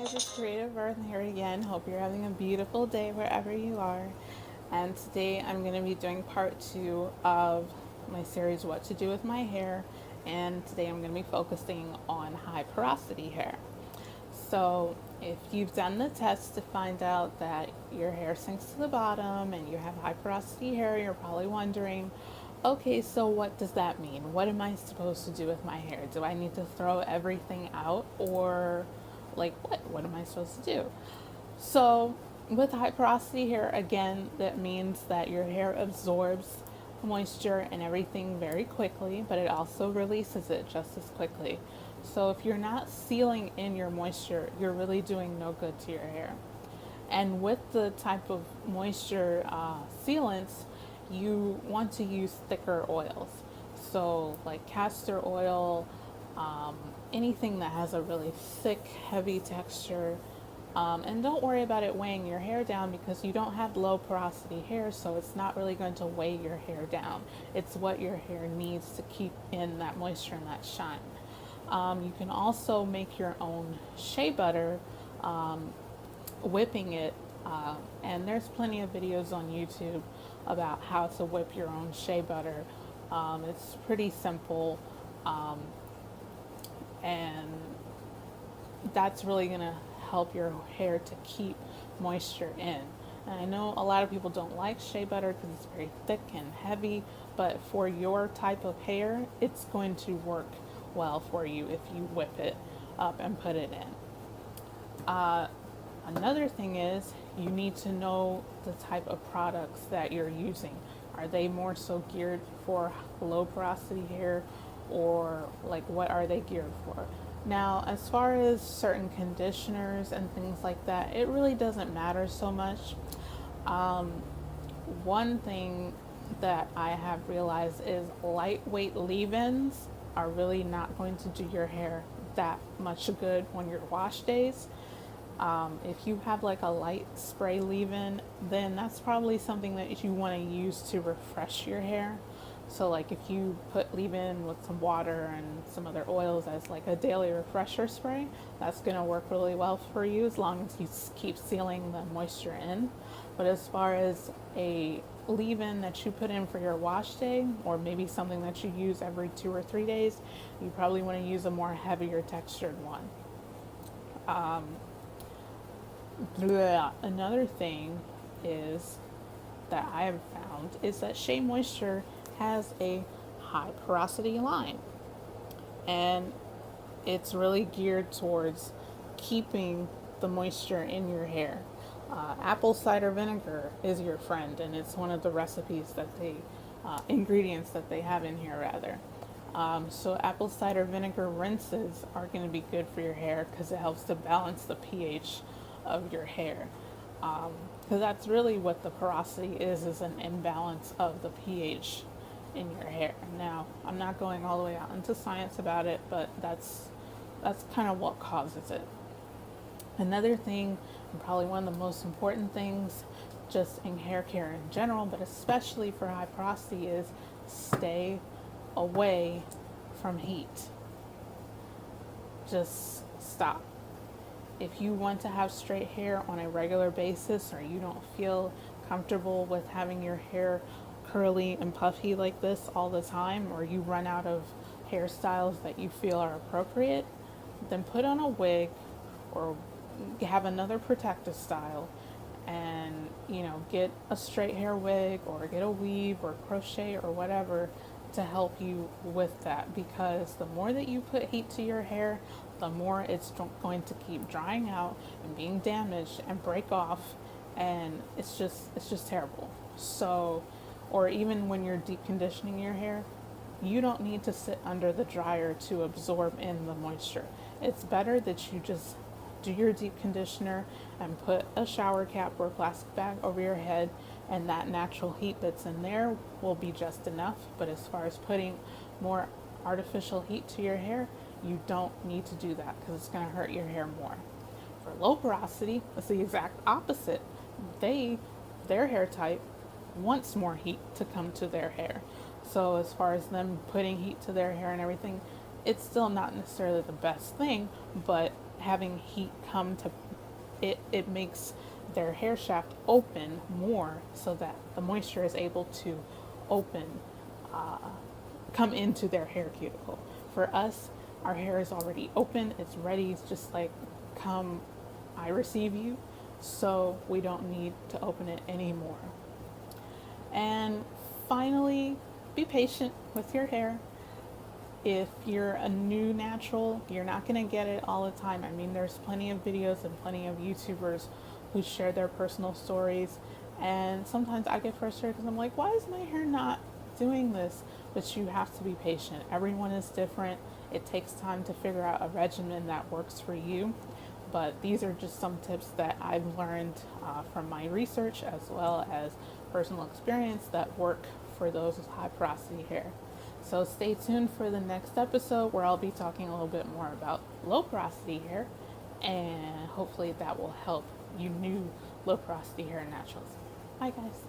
guys, it's Creative Earth here again. Hope you're having a beautiful day wherever you are. And today I'm going to be doing part two of my series, What to Do with My Hair. And today I'm going to be focusing on high porosity hair. So, if you've done the test to find out that your hair sinks to the bottom and you have high porosity hair, you're probably wondering, okay, so what does that mean? What am I supposed to do with my hair? Do I need to throw everything out, or like what? What am I supposed to do? So, with high porosity hair, again, that means that your hair absorbs moisture and everything very quickly, but it also releases it just as quickly. So, if you're not sealing in your moisture, you're really doing no good to your hair. And with the type of moisture sealants, you want to use thicker oils. So, like castor oil, anything that has a really thick, heavy texture. And don't worry about it weighing your hair down because you don't have low porosity hair, so it's not really going to weigh your hair down. It's what your hair needs to keep in that moisture and that shine. You can also make your own shea butter, whipping it, and there's plenty of videos on YouTube about how to whip your own shea butter. It's pretty simple, and that's really going to help your hair to keep moisture in. And I know a lot of people don't like shea butter because it's very thick and heavy, but for your type of hair, it's going to work well for you if you whip it up and put it in. Another thing is you need to know the type of products that you're using. Are they more so geared for low porosity hair, or like what are they geared for? Now, as far as certain conditioners and things like that, it really doesn't matter so much. One thing that I have realized is lightweight leave-ins are really not going to do your hair that much good on your wash days. If you have like a light spray leave-in, then that's probably something that you want to use to refresh your hair. So like if you put leave-in with some water and some other oils as like a daily refresher spray, that's going to work really well for you as long as you keep sealing the moisture in. But as far as a leave-in that you put in for your wash day, or maybe something that you use every 2 or 3 days, you probably want to use a more heavier textured one. Another thing is that I have found is that Shea Moisture has a high porosity line, and it's really geared towards keeping the moisture in your hair. Apple cider vinegar is your friend, and it's one of the recipes that ingredients that they have in here, rather. So apple cider vinegar rinses are going to be good for your hair because it helps to balance the pH of your hair. Because that's really what the porosity is an imbalance of the pH in your hair. Now, I'm not going all the way out into science about it, but that's kind of what causes it. Another thing, and probably one of the most important things just in hair care in general, but especially for high porosity, is stay away from heat. Just stop. If you want to have straight hair on a regular basis, or you don't feel comfortable with having your hair curly and puffy like this all the time, or you run out of hairstyles that you feel are appropriate, then put on a wig or have another protective style, and get a straight hair wig or get a weave or crochet or whatever to help you with that, because the more that you put heat to your hair, the more it's going to keep drying out and being damaged and break off, and it's just terrible. So, or even when you're deep conditioning your hair, you don't need to sit under the dryer to absorb in the moisture. It's better that you just do your deep conditioner and put a shower cap or a plastic bag over your head, and that natural heat that's in there will be just enough. But as far as putting more artificial heat to your hair, you don't need to do that because it's going to hurt your hair more. For low porosity, it's the exact opposite. Their hair type wants more heat to come to their hair. So as far as them putting heat to their hair and everything, it's still not necessarily the best thing, but having heat come to it, it makes their hair shaft open more so that the moisture is able to open, come into their hair cuticle. For us, our hair is already open, it's ready, it's just like, come, I receive you, so we don't need to open it anymore. And finally, be patient with your hair. If you're a new natural, you're not going to get it all the time. I mean, there's plenty of videos and plenty of YouTubers who share their personal stories. And sometimes I get frustrated because I'm like, why is my hair not doing this? But you have to be patient. Everyone is different. It takes time to figure out a regimen that works for you. But these are just some tips that I've learned from my research as well as personal experience that work for those with high porosity hair. So stay tuned for the next episode where I'll be talking a little bit more about low porosity hair, and hopefully that will help you new low porosity hair naturals. Bye guys.